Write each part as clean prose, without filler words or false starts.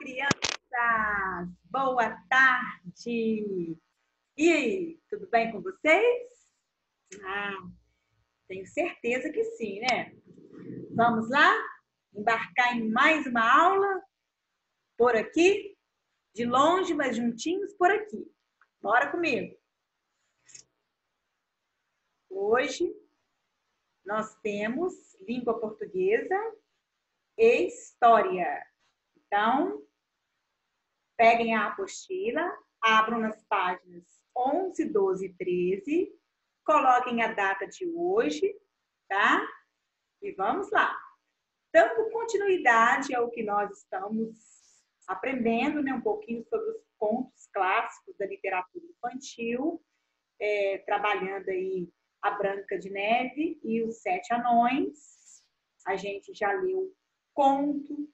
crianças! Boa tarde! E aí, tudo bem com vocês? Ah, tenho certeza que sim, né? Vamos lá? Embarcar em mais uma aula? Por aqui? De longe, mas juntinhos por aqui. Bora comigo! Hoje nós temos língua portuguesa e história. Então, peguem a apostila, abram nas páginas 11, 12 e 13, coloquem a data de hoje, tá? E vamos lá. Dando continuidade ao que nós estamos aprendendo, né? Um pouquinho sobre os contos clássicos da literatura infantil, trabalhando aí a Branca de Neve e os Sete Anões. A gente já leu conto,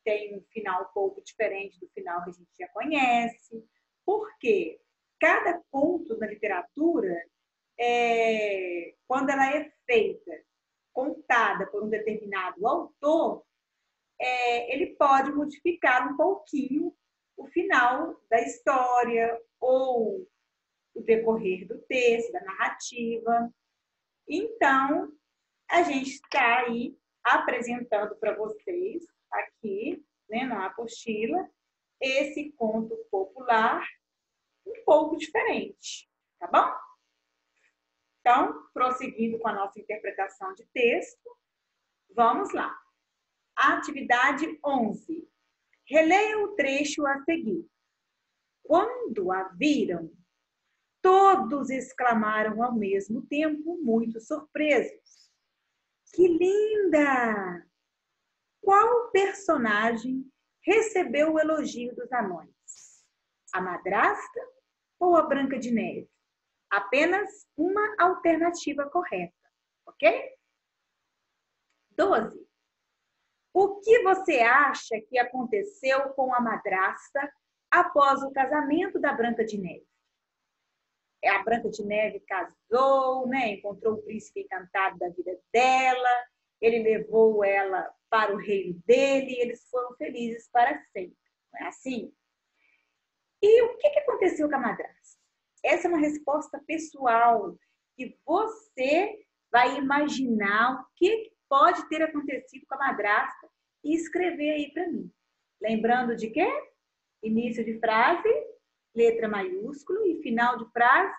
tem um final um pouco diferente do final que a gente já conhece. Por quê? Cada conto na literatura, quando ela é feita, contada por um determinado autor, ele pode modificar um pouquinho o final da história ou o decorrer do texto, da narrativa. Então, a gente está aí apresentando para vocês aqui, né, na apostila, esse conto popular um pouco diferente, tá bom? Então, prosseguindo com a nossa interpretação de texto, vamos lá. Atividade 11. Releia o trecho a seguir. Quando a viram, todos exclamaram ao mesmo tempo, muito surpresos. Que linda! Qual personagem recebeu o elogio dos anões? A madrasta ou a Branca de Neve? Apenas uma alternativa correta, ok? 12. O que você acha que aconteceu com a madrasta após o casamento da Branca de Neve? A Branca de Neve casou, né? Encontrou o príncipe encantado da vida dela, ele levou ela para o reino dele e eles foram felizes para sempre. Não é assim? E o que aconteceu com a madrasta? Essa é uma resposta pessoal que você vai imaginar o que pode ter acontecido com a madrasta e escrever aí para mim. Lembrando de quê? Início de frase, letra maiúscula e final de frase,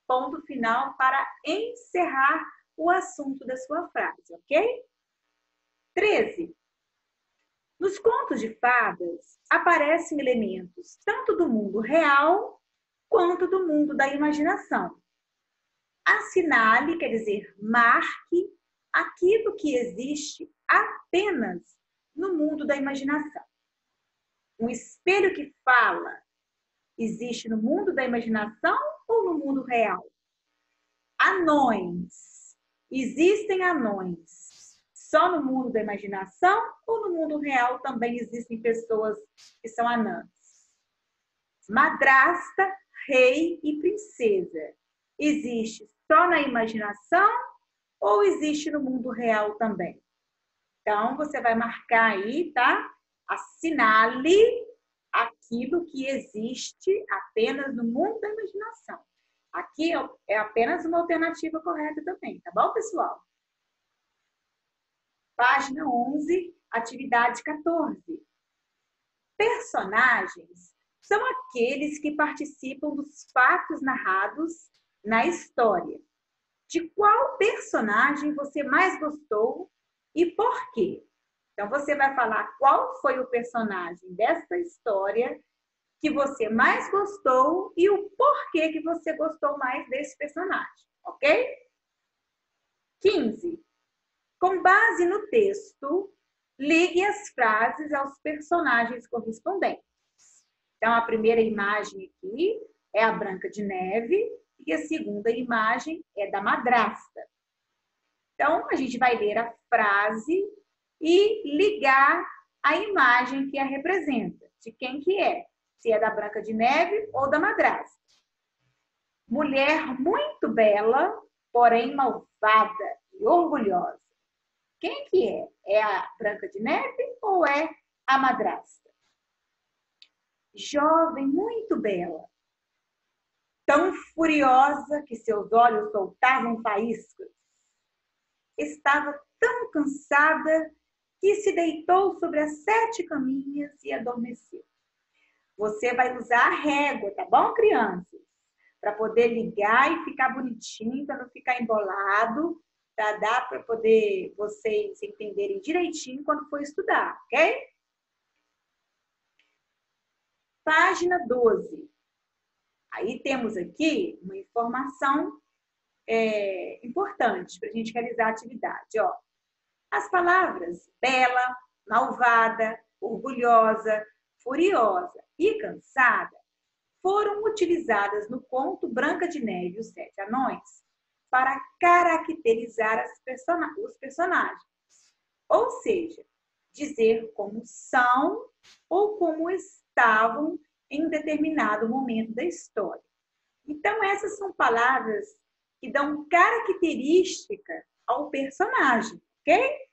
ponto final para encerrar o assunto da sua frase, ok? 13. Nos contos de fadas, aparecem elementos tanto do mundo real quanto do mundo da imaginação. Assinale, quer dizer, marque aquilo que existe apenas no mundo da imaginação. Um espelho que fala existe no mundo da imaginação ou no mundo real? Anões. Existem anões só no mundo da imaginação ou no mundo real também existem pessoas que são anãs? Madrasta, rei e princesa. Existe só na imaginação ou existe no mundo real também? Então, você vai marcar aí, tá? Assinale aquilo que existe apenas no mundo da imaginação. Aqui é apenas uma alternativa correta também, tá bom, pessoal? Página 11, atividade 14. Personagens são aqueles que participam dos fatos narrados na história. De qual personagem você mais gostou e por quê? Então, você vai falar qual foi o personagem dessa história que você mais gostou e o porquê que você gostou mais desse personagem, ok? 15. Com base no texto, ligue as frases aos personagens correspondentes. Então, a primeira imagem aqui é a Branca de Neve e a segunda imagem é da madrasta. Então, a gente vai ler a frase e ligar a imagem que a representa. De quem que é? Se é da Branca de Neve ou da madrasta. Mulher muito bela, porém malvada e orgulhosa. Quem que é? É a Branca de Neve ou é a madrasta? jovem, muito bela, tão furiosa que seus olhos soltavam faíscas. Estava tão cansada que se deitou sobre as 7 caminhas e adormeceu. Você vai usar a régua, tá bom, crianças? Para poder ligar e ficar bonitinho, para não ficar embolado, tá? Dá para poder vocês entenderem direitinho quando for estudar, ok? Página 12. Aí temos aqui uma informação importante para a gente realizar a atividade. Ó. As palavras bela, malvada, orgulhosa, furiosa e cansada foram utilizadas no conto Branca de Neve e os 7 Anões para caracterizar os personagens. Ou seja, dizer como são ou como estavam em um determinado momento da história. Então, essas são palavras que dão característica ao personagem, ok?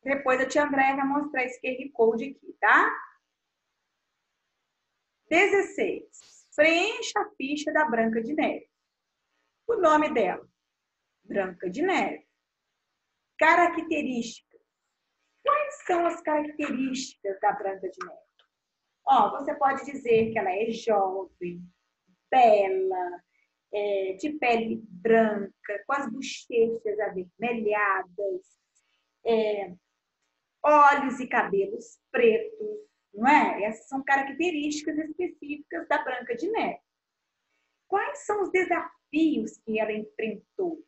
Depois a tia Andréia vai mostrar esse QR Code aqui, tá? 16. Preencha a ficha da Branca de Neve. O nome dela, Branca de Neve. Características. Quais são as características da Branca de Neve? Ó, você pode dizer que ela é jovem, bela, de pele branca, com as bochechas avermelhadas, olhos e cabelos pretos, não é? Essas são características específicas da Branca de Neve. Quais são os desafios que ela enfrentou?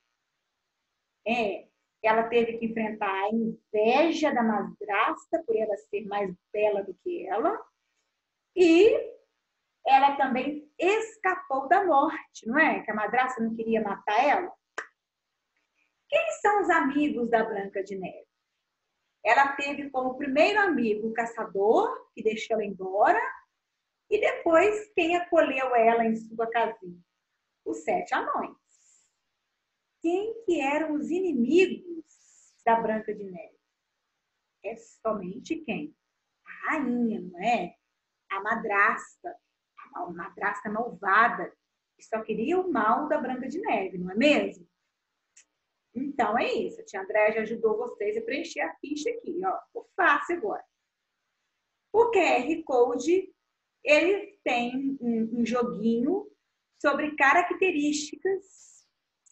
Ela teve que enfrentar a inveja da madrasta por ela ser mais bela do que ela, e ela também escapou da morte, não é? Que a madrasta não queria matar ela. Quem são os amigos da Branca de Neve? Ela teve como primeiro amigo o caçador, que deixou ela embora, e depois quem acolheu ela em sua casinha? Os 7 anões. Quem que eram os inimigos da Branca de Neve? É somente quem? A rainha, não é? A madrasta. A madrasta malvada, que só queria o mal da Branca de Neve, não é mesmo? Então, é isso. A tia Andréia já ajudou vocês a preencher a ficha aqui, ó. Ficou fácil agora. O QR Code, ele tem um joguinho sobre características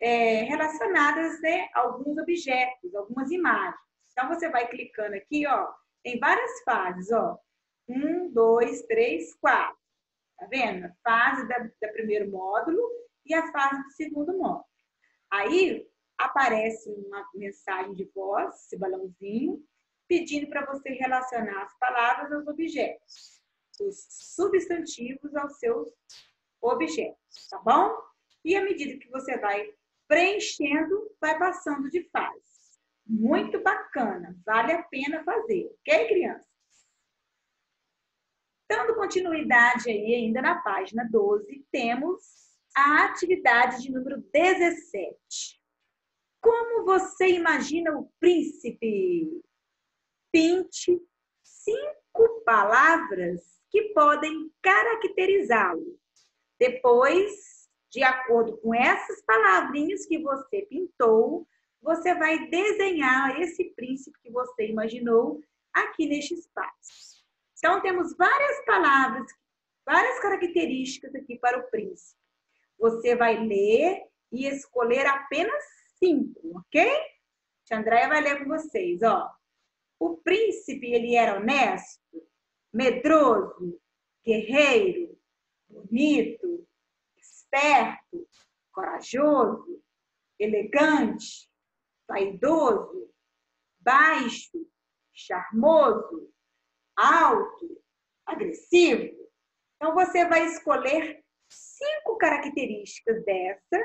relacionadas, né, a alguns objetos, algumas imagens. Então, você vai clicando aqui, ó. Tem várias fases, ó. 1, 2, 3, 4. Tá vendo? A fase do primeiro módulo e a fase do segundo módulo. Aí, aparece uma mensagem de voz, esse balãozinho, pedindo para você relacionar as palavras aos objetos, os substantivos aos seus objetos, tá bom? E à medida que você vai preenchendo, vai passando de fase. Muito bacana, vale a pena fazer, ok, crianças? Dando continuidade aí ainda na página 12, temos a atividade de número 17. Como você imagina o príncipe? Pinte 5 palavras que podem caracterizá-lo. Depois, de acordo com essas palavrinhas que você pintou, você vai desenhar esse príncipe que você imaginou aqui neste espaço. Então, temos várias palavras, várias características aqui para o príncipe. Você vai ler e escolher apenas 5, ok? A Andréia vai ler com vocês, ó. O príncipe, ele era honesto, medroso, guerreiro, bonito, esperto, corajoso, elegante, vaidoso, baixo, charmoso, alto, agressivo. Então, você vai escolher 5 características dessa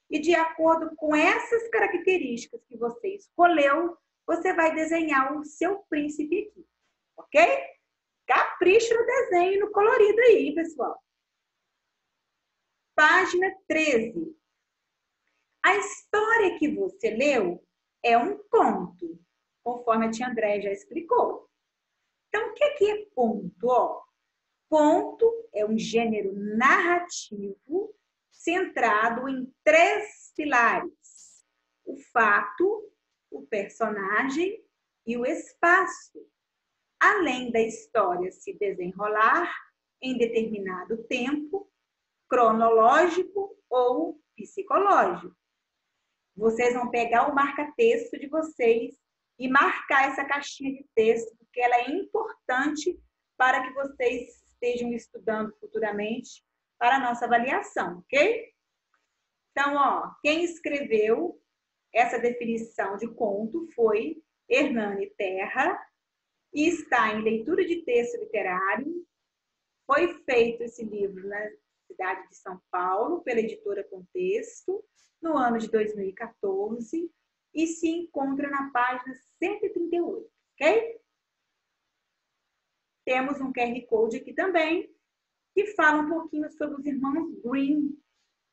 e, de acordo com essas características que você escolheu, você vai desenhar o seu príncipe aqui, ok? Capricha no desenho e no colorido aí, pessoal. Página 13. A história que você leu é um conto, conforme a tia Andréia já explicou. Então, o que é conto? Ó, Conto é um gênero narrativo centrado em 3 pilares: o fato, o personagem e o espaço, além da história se desenrolar em determinado tempo, cronológico ou psicológico. Vocês vão pegar o marca-texto de vocês e marcar essa caixinha de texto, porque ela é importante para que vocês estejam estudando futuramente para a nossa avaliação, ok? Então, ó, quem escreveu essa definição de conto foi Hernani Terra e está em leitura de texto literário. Foi feito esse livro na cidade de São Paulo, pela editora Contexto, no ano de 2014, e se encontra na página 138, ok? Temos um QR Code aqui também, que fala um pouquinho sobre os irmãos Grimm,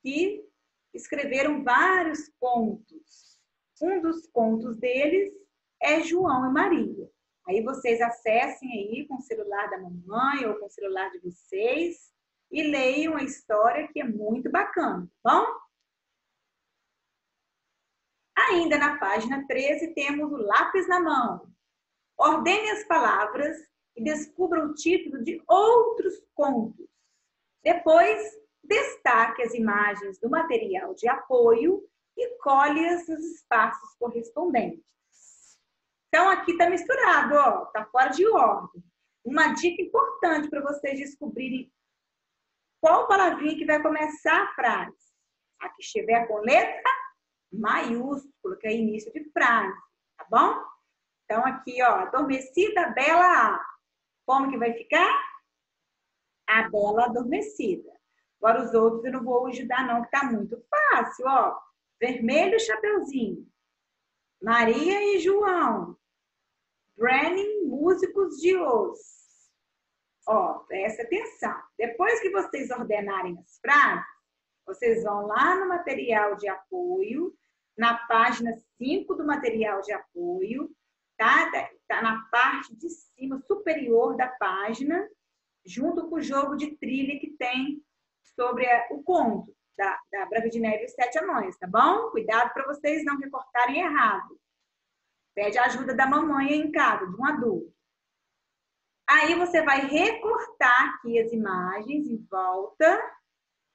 que escreveram vários contos. Um dos contos deles é João e Maria. Aí vocês acessem aí com o celular da mamãe ou com o celular de vocês e leiam a história, que é muito bacana, tá bom? Ainda na página 13 temos o lápis na mão. Ordene as palavras e descubra o título de outros contos. Depois, destaque as imagens do material de apoio e colhe-as nos espaços correspondentes. Então, aqui está misturado, ó, está fora de ordem. Uma dica importante para vocês descobrirem qual palavrinha que vai começar a frase. A que estiver com letra maiúscula, que é início de frase, tá bom? Então, aqui, ó, adormecida, bela A. Como que vai ficar? A bela adormecida. Agora, os outros eu não vou ajudar, não, que tá muito fácil, ó. Vermelho, chapeuzinho. Maria e João. Branding, músicos de os. Ó, presta atenção. Depois que vocês ordenarem as frases, vocês vão lá no material de apoio, na página 5 do material de apoio, tá? Tá na parte de cima superior da página, junto com o jogo de trilha que tem sobre o conto da Branca de Neve e os 7 Anões, tá bom? Cuidado para vocês não recortarem errado. Pede a ajuda da mamãe em casa, de um adulto. Aí você vai recortar aqui as imagens em volta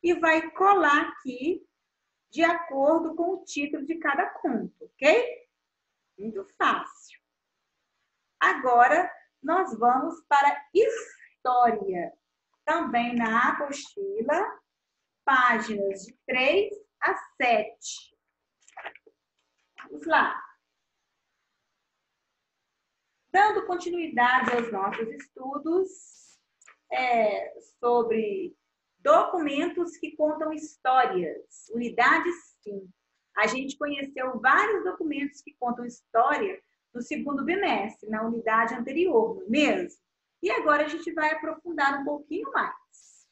e vai colar aqui de acordo com o título de cada conto, ok? Muito fácil. Agora, nós vamos para história. Também na apostila, páginas de 3 a 7. Vamos lá. Dando continuidade aos nossos estudos sobre documentos que contam histórias, unidade 5. A gente conheceu vários documentos que contam história no segundo bimestre, na unidade anterior, não é mesmo? E agora a gente vai aprofundar um pouquinho mais.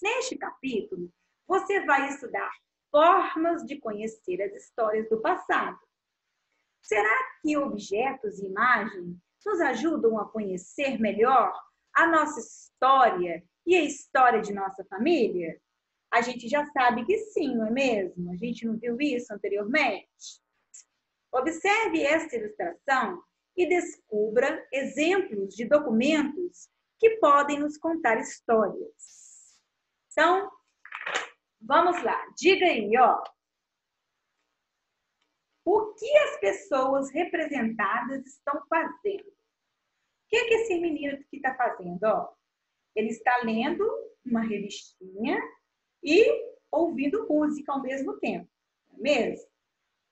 Neste capítulo, você vai estudar formas de conhecer as histórias do passado. Será que objetos e imagens nos ajudam a conhecer melhor a nossa história e a história de nossa família? A gente já sabe que sim, não é mesmo? A gente não viu isso anteriormente? Observe esta ilustração e descubra exemplos de documentos que podem nos contar histórias. Então, vamos lá. Diga aí, ó. O que as pessoas representadas estão fazendo? O que esse menino aqui está fazendo? Ó, ele está lendo uma revistinha e ouvindo música ao mesmo tempo, não é mesmo?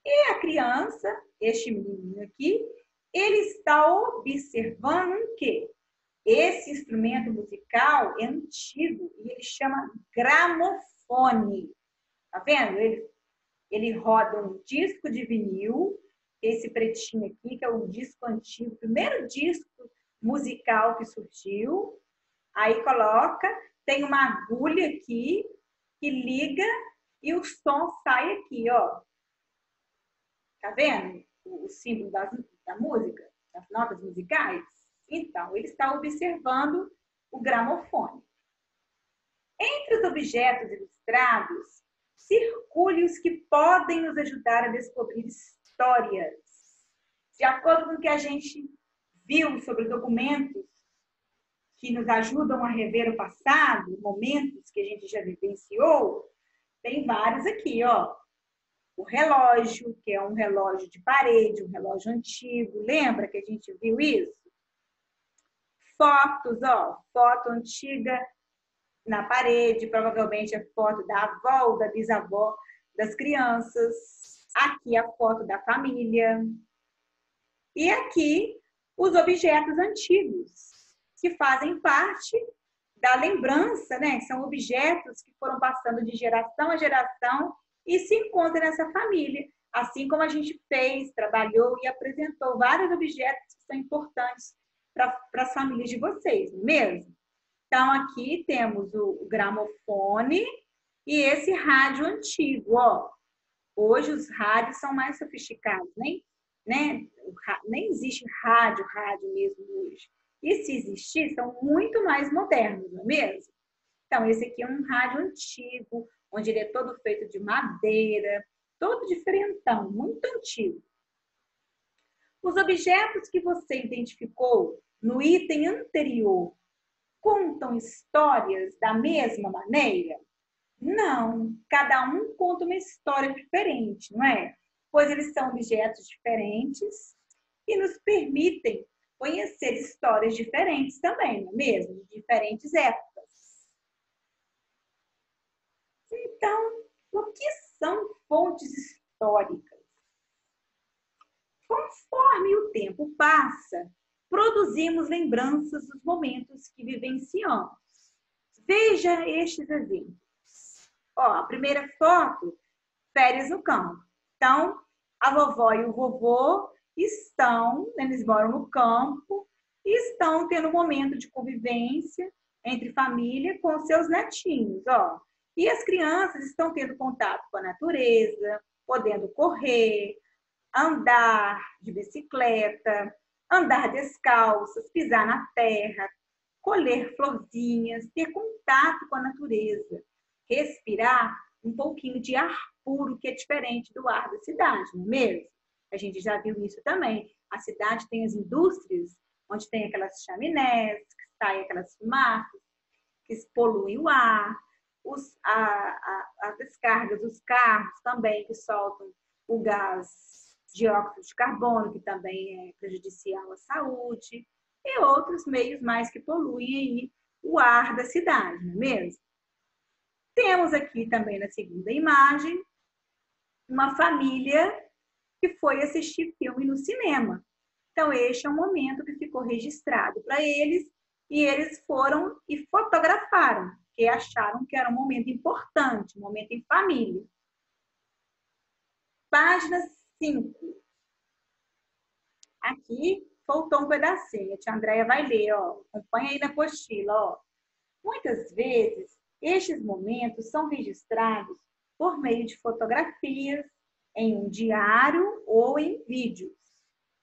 E a criança, este menino aqui, ele está observando o quê? Esse instrumento musical é antigo e ele chama gramofone. Tá vendo? Ele roda um disco de vinil, esse pretinho aqui, que é um disco antigo, o primeiro disco musical que surgiu. Aí coloca, tem uma agulha aqui que liga e o som sai aqui, ó. Tá vendo? O símbolo da música, das notas musicais. Então, ele está observando o gramofone. Entre os objetos ilustrados, circule os que podem nos ajudar a descobrir histórias. De acordo com o que a gente viu sobre documentos que nos ajudam a rever o passado, momentos que a gente já vivenciou, tem vários aqui, ó. O relógio, que é um relógio de parede, um relógio antigo. Lembra que a gente viu isso? Fotos, ó. Foto antiga na parede, provavelmente é foto da avó ou da bisavó das crianças. Aqui a foto da família. E aqui os objetos antigos, que fazem parte da lembrança, né? São objetos que foram passando de geração a geração e se encontram nessa família. Assim como a gente fez, trabalhou e apresentou vários objetos que são importantes para as famílias de vocês, não é mesmo? Então, aqui temos o gramofone e esse rádio antigo, ó. Hoje os rádios são mais sofisticados, né? Nem existe rádio mesmo hoje. E se existir, são muito mais modernos, não é mesmo? Então, esse aqui é um rádio antigo, onde ele é todo feito de madeira, todo diferentão, muito antigo. Os objetos que você identificou no item anterior contam histórias da mesma maneira? Não, cada um conta uma história diferente, não é? Pois eles são objetos diferentes e nos permitem conhecer histórias diferentes também, não é mesmo? De diferentes épocas. Então, o que são fontes históricas? Conforme o tempo passa, produzimos lembranças dos momentos que vivenciamos. Veja estes exemplos. Ó, a primeira foto, férias no campo. Então, a vovó e o vovô eles moram no campo e estão tendo um momento de convivência entre família com seus netinhos, ó. E as crianças estão tendo contato com a natureza, podendo correr, andar de bicicleta, andar descalças, pisar na terra, colher florzinhas, ter contato com a natureza, respirar um pouquinho de ar puro, que é diferente do ar da cidade, não é mesmo? A gente já viu isso também. A cidade tem as indústrias, onde tem aquelas chaminés, que saem aquelas fumaças, que poluem o ar, as descargas dos carros também, que soltam o gás dióxido de carbono, que também é prejudicial à saúde, e outros meios mais que poluem aí o ar da cidade, não é mesmo? Temos aqui também na segunda imagem uma família que foi assistir filme no cinema. Então, este é um momento que ficou registrado para eles e eles foram e fotografaram, porque acharam que era um momento importante, um momento em família. Página 5. Aqui faltou um pedacinho, a tia Andréia vai ler, ó. Acompanha aí na apostila, ó. Muitas vezes, estes momentos são registrados por meio de fotografias, em um diário ou em vídeos.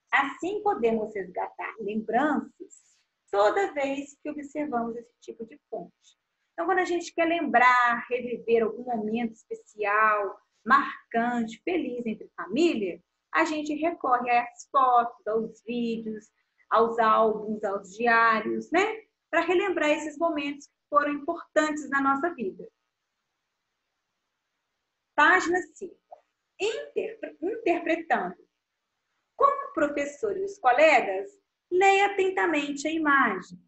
Assim, podemos resgatar lembranças toda vez que observamos esse tipo de fonte. Então, quando a gente quer lembrar, reviver algum momento especial, marcante, feliz entre família, a gente recorre às fotos, aos vídeos, aos álbuns, aos diários, né? Para relembrar esses momentos que foram importantes na nossa vida. Página 5. Interpretando. Como o professor e os colegas, leia atentamente a imagem.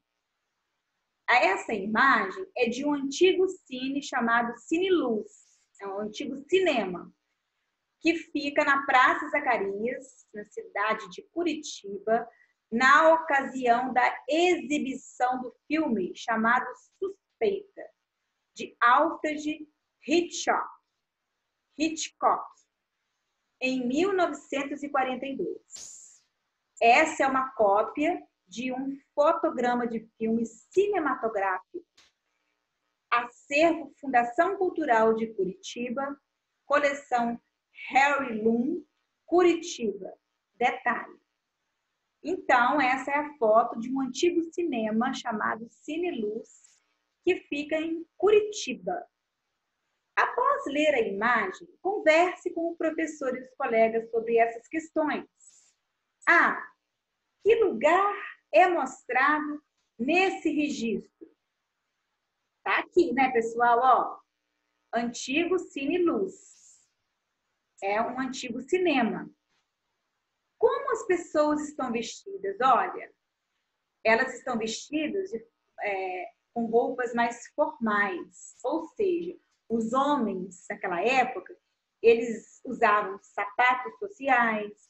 Essa imagem é de um antigo cine chamado Cine Luz. É um antigo cinema que fica na Praça Zacarias, na cidade de Curitiba, na ocasião da exibição do filme chamado Suspeita, de Alfred Hitchcock, em 1942. Essa é uma cópia de um fotograma de filme cinematográfico. Acervo Fundação Cultural de Curitiba, coleção Harry Lum, Curitiba. Detalhe. Então, essa é a foto de um antigo cinema chamado Cine Luz, que fica em Curitiba. Após ler a imagem, converse com o professor e os colegas sobre essas questões. A. Que lugar é mostrado nesse registro? Tá aqui, né, pessoal? Ó, antigo Cine Luz. É um antigo cinema. Como as pessoas estão vestidas? Olha, elas estão vestidas com roupas mais formais. Ou seja, os homens, naquela época, eles usavam sapatos sociais,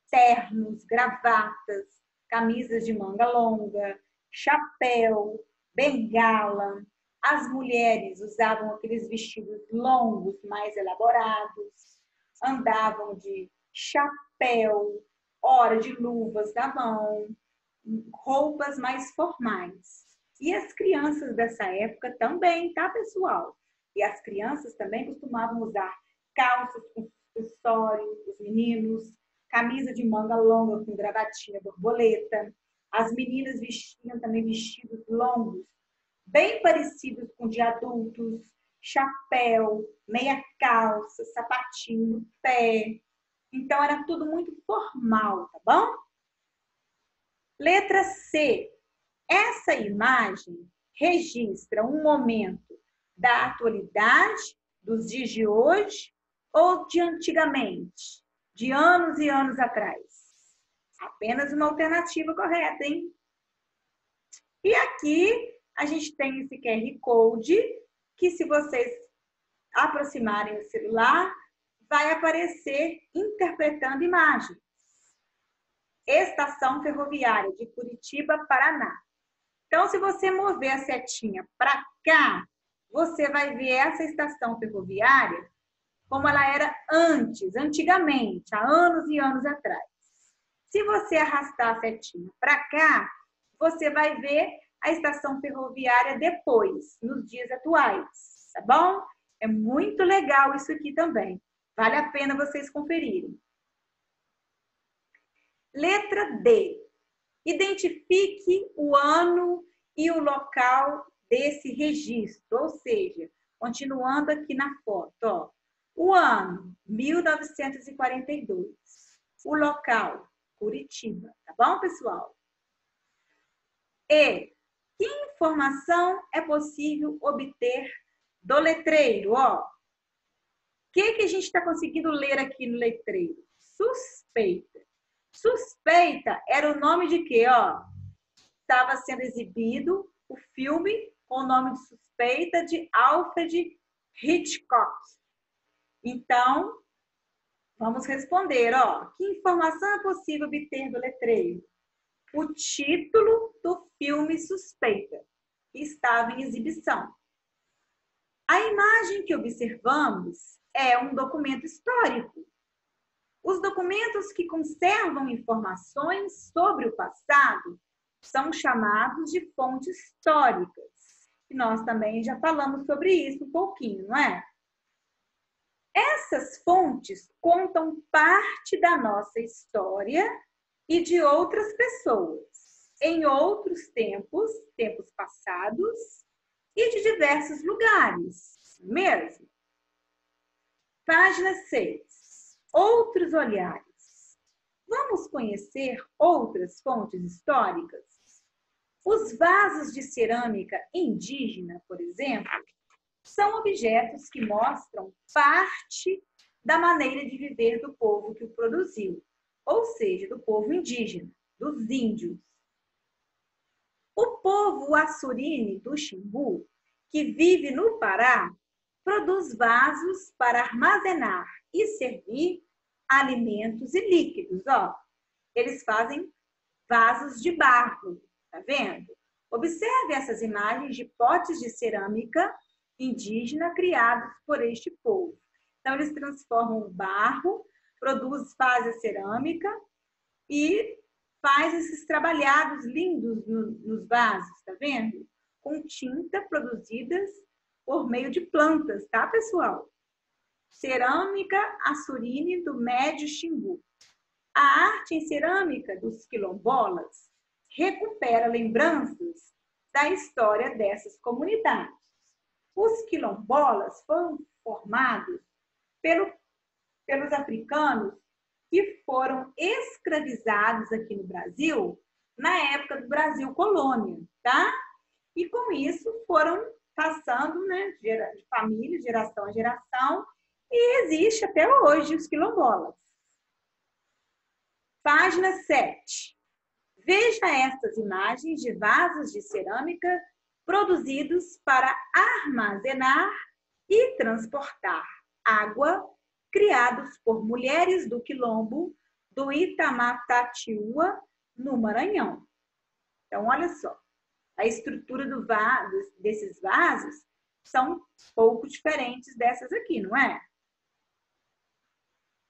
ternos, gravatas, camisas de manga longa, chapéu, bengala. As mulheres usavam aqueles vestidos longos, mais elaborados, andavam de chapéu, ora de luvas na mão, roupas mais formais. E as crianças dessa época também, tá, pessoal? E as crianças também costumavam usar calças com acessórios, os meninos, camisa de manga longa com gravatinha borboleta. As meninas vestiam também vestidos longos, bem parecidos com de adultos, chapéu, meia calça, sapatinho no pé. Então, era tudo muito formal, tá bom? Letra C. Essa imagem registra um momento da atualidade, dos dias de hoje ou de antigamente, de anos e anos atrás? Apenas uma alternativa correta, hein? E aqui a gente tem esse QR Code que, se vocês aproximarem o celular, vai aparecer interpretando imagens. Estação Ferroviária de Curitiba, Paraná. Então, se você mover a setinha para cá, você vai ver essa estação ferroviária como ela era antes, antigamente, há anos e anos atrás. Se você arrastar a setinha para cá, você vai ver a estação ferroviária depois, nos dias atuais, tá bom? É muito legal isso aqui também. Vale a pena vocês conferirem. Letra D. Identifique o ano e o local desse registro, ou seja, continuando aqui na foto, ó, o ano, 1942, o local, Curitiba, tá bom, pessoal? E que informação é possível obter do letreiro, ó? O que a gente está conseguindo ler aqui no letreiro? Suspeita. Suspeita era o nome de quê, ó? Estava sendo exibido o filme com o nome de Suspeita de Alfred Hitchcock. Então, vamos responder, ó. Que informação é possível obter do letreiro? O título do filme Suspeita, que estava em exibição. A imagem que observamos é um documento histórico. Os documentos que conservam informações sobre o passado são chamados de fontes históricas. E nós também já falamos sobre isso um pouquinho, não é? Essas fontes contam parte da nossa história e de outras pessoas, em outros tempos, tempos passados, e de diversos lugares, mesmo. Página 6. Outros olhares. Vamos conhecer outras fontes históricas? Os vasos de cerâmica indígena, por exemplo, são objetos que mostram parte da maneira de viver do povo que o produziu, ou seja, do povo indígena, dos índios. O povo Assurine do Xingu, que vive no Pará, produz vasos para armazenar e servir alimentos e líquidos, ó. Eles fazem vasos de barro, tá vendo? Observe essas imagens de potes de cerâmica indígena criados por este povo. Então, eles transformam o barro, fazem a cerâmica e faz esses trabalhados lindos nos vasos, tá vendo? Com tinta produzidas por meio de plantas, tá, pessoal? Cerâmica Assurine do Médio Xingu. A arte em cerâmica dos quilombolas recupera lembranças da história dessas comunidades. Os quilombolas foram formados pelos africanos que foram escravizados aqui no Brasil na época do Brasil colônia, tá? E com isso foram passando, né, de família, geração a geração, e existe até hoje os quilombolas. Página 7. Veja estas imagens de vasos de cerâmica produzidos para armazenar e transportar água, criados por mulheres do quilombo do Itamatatiúa, no Maranhão. Então, olha só, a estrutura desses vasos são um pouco diferentes dessas aqui, não é?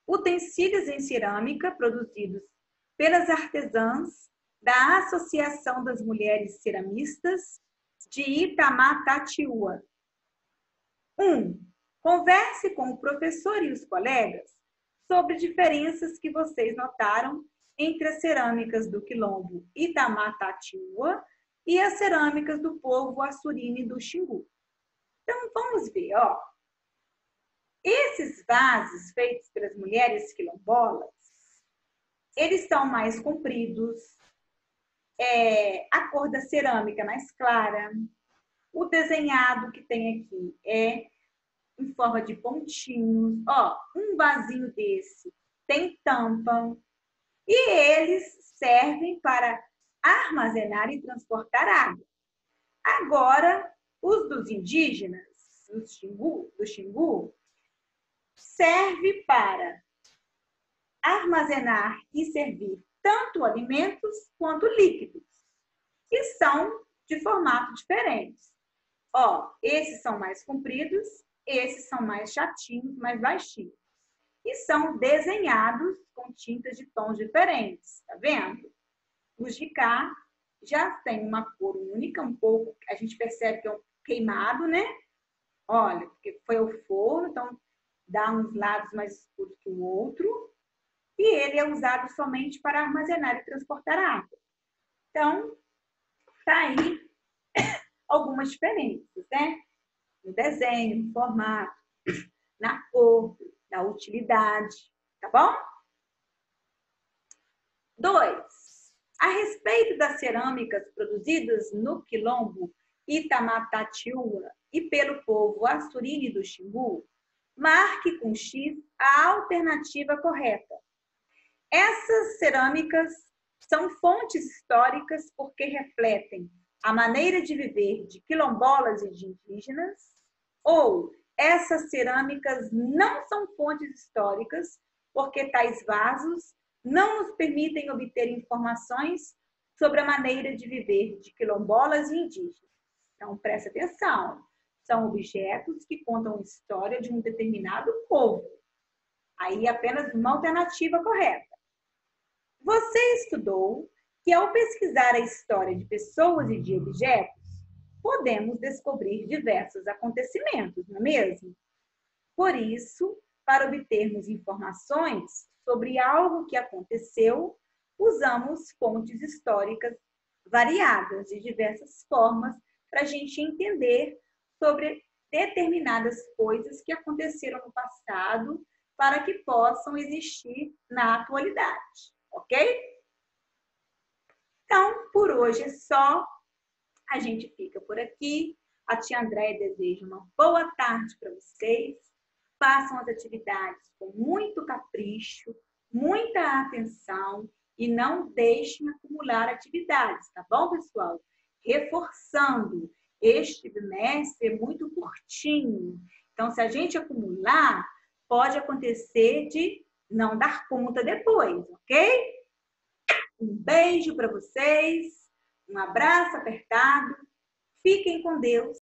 Utensílios em cerâmica produzidos pelas artesãs da Associação das Mulheres Ceramistas de Itamatatiúa. 1. Converse com o professor e os colegas sobre diferenças que vocês notaram entre as cerâmicas do quilombo Itamatatiúa e as cerâmicas do povo Assurine do Xingu. Então, vamos ver, ó. Esses vasos feitos pelas mulheres quilombolas, eles são mais compridos, a cor da cerâmica é mais clara, o desenhado que tem aqui é em forma de pontinhos. Ó, um vasinho desse tem tampa e eles servem para armazenar e transportar água. Agora, os dos indígenas, do Xingu, serve para armazenar e servir tanto alimentos quanto líquidos, que são de formato diferentes. Ó, esses são mais compridos, esses são mais chatinhos, mais baixinhos. E são desenhados com tintas de tons diferentes, tá vendo? Os de cá já tem uma cor única, um pouco, a gente percebe que é um queimado, né? Olha, porque foi ao forno, então dá uns lados mais escuros que o outro. E ele é usado somente para armazenar e transportar água. Então, tá aí algumas diferenças, né? No desenho, no formato, na cor, na utilidade, tá bom? 2. A respeito das cerâmicas produzidas no quilombo Itamatatiúa e pelo povo Assurine do Xingu, marque com X a alternativa correta. Essas cerâmicas são fontes históricas porque refletem a maneira de viver de quilombolas e de indígenas, ou essas cerâmicas não são fontes históricas porque tais vasos não nos permitem obter informações sobre a maneira de viver de quilombolas e indígenas. Então, presta atenção. São objetos que contam a história de um determinado povo. Aí, apenas uma alternativa correta. Você estudou que, ao pesquisar a história de pessoas e de objetos, podemos descobrir diversos acontecimentos, não é mesmo? Por isso, para obtermos informações sobre algo que aconteceu, usamos fontes históricas variadas, de diversas formas, para a gente entender sobre determinadas coisas que aconteceram no passado para que possam existir na atualidade, ok? Então, por hoje é só. A gente fica por aqui. A tia Andréia deseja uma boa tarde para vocês. Façam as atividades com muito capricho, muita atenção e não deixem acumular atividades, tá bom, pessoal? Reforçando, este bimestre é muito curtinho. Então, se a gente acumular, pode acontecer de não dar conta depois, ok? Um beijo para vocês, um abraço apertado, fiquem com Deus